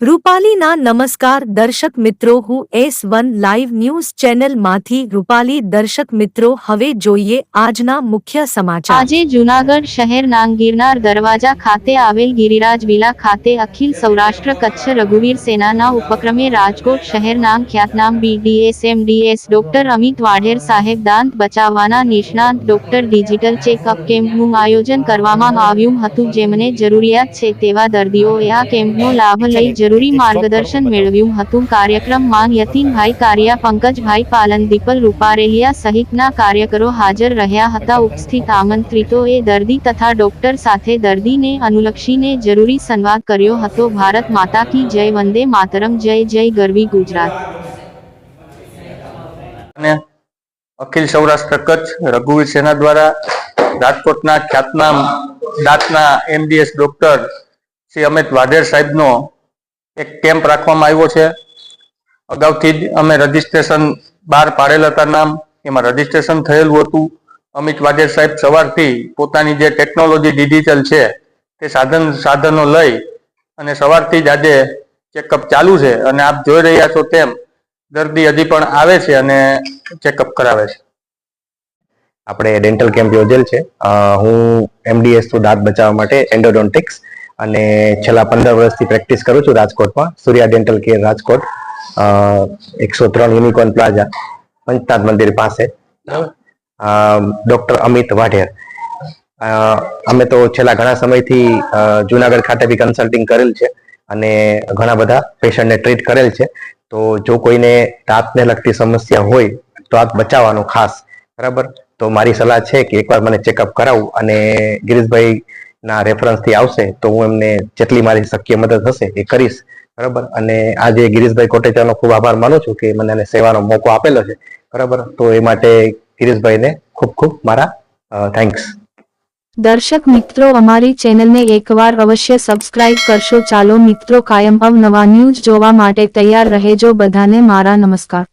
રૂપાલીના નમસ્કાર દર્શક મિત્રો, હું S1 લાઈવ ન્યૂઝ ચેનલમાંથી રૂપાલી. દર્શક મિત્રો, હવે જોઈએ આજના મુખ્ય સમાચાર. આજે જૂનાગઢ શહેરના ગિરનાર દરવાજા ખાતે આવેલ ગિરિરાજ વિલા ખાતે અખિલ સૌરાષ્ટ્ર કચ્છ રઘુવીર સેનાના ઉપક્રમે રાજકોટ શહેરના ખ્યાતનામ BDS-MDS ડોક્ટર અમિત વાઢેર સાહેબ દાંત બચાવવાના નિષ્ણાત ડોક્ટર ડિજિટલ ચેકઅપ કેમ્પનું આયોજન કરવામાં આવ્યું હતું, જેમને જરૂરિયાત છે તેવા દર્દીઓએ આ કેમ્પનો લાભ લઈ જરૂરી માર્ગદર્શન મેળવ્યું હતું. કાર્યક્રમમાં યતીનભાઈ કારિયા, પંકજભાઈ પાલન, દીપલ રૂપારેલિયા સહિતના કાર્યકરો હાજર રહ્યા હતા. ઉપસ્થિત આમંત્રિતોએ દર્દી તથા ડોક્ટર સાથે દર્દીને અનુલક્ષીને જરૂરી સંવાદ કર્યો હતો. ભારત માતા કી જય, વંદે માતરમ, જય જય ગરવી ગુજરાત. અખિલ સૌરાષ્ટ્ર કચ્છ રઘુવીર સેના દ્વારા રાજકોટના ખ્યાતનામ દાંતના MDS ડોક્ટર શ્રી અમિત વાઢેર સાહેબનો એક કેમ્પ રાખવામાં આવ્યો છે. અગાઉથી જ અમે રજીસ્ટ્રેશન બહાર પાડેલ હતા, નામ એમાં રજીસ્ટ્રેશન થયેલું હતું. અમિત વાઢેર સાહેબ સવારથી પોતાની જે ટેકનોલોજી ડિજિટલ છે તે સાધનો લઈ અને સવારથી જ આજે ચેકઅપ ચાલુ છે અને આપ જોઈ રહ્યા છો તેમ દર્દી હજી પણ આવે છે અને ચેકઅપ કરાવે છે. આપણે ડેન્ટલ કેમ્પ યોજેલ છે. હું MDS તો દાંત બચાવવા માટે એન્ડોડોન્ટિક્સ અને છેલ્લા 15 વર્ષથી પ્રેક્ટિસ કરું છું રાજકોટમાં, Surya dental care Rajkot, 103 unicorn plaza, Panchnath મંદિર પાસે. ડોક્ટર અમિત વાઢેર, અમે તો છેલ્લા ઘણા સમયથી જુનાગઢ ખાતે બી કન્સલ્ટિંગ કરેલ છે અને ઘણા બધા પેશન્ટને ટ્રીટ કરેલ છે. તો જો કોઈને દાંતને લગતી સમસ્યા હોય તો દાંત બચાવવાનું ખાસ, બરાબર, તો મારી સલાહ છે કે એકવાર મને ચેકઅપ કરાવું અને ગિરીશભાઈ ના રેફરન્સથી આવશે તો હું એમને જેટલી મારી શક્ય મદદ હશે એ કરીશ, બરાબર. અને આજે ગિરીશભાઈ કોટેચાનો ખૂબ આભાર માનું છું કે મને એને સેવાનો મોકો આપેલો છે, બરાબર. તો એ માટે ગિરીશભાઈને ખૂબ ખૂબ મારા થેન્ક્સ. દર્શક મિત્રો, અમારી ચેનલને એકવાર અવશ્ય સબસ્ક્રાઇબ કરશો. ચાલો મિત્રો, કાયમ અવનવા ન્યૂઝ જોવા માટે તૈયાર રહેજો. બધાને મારા નમસ્કાર.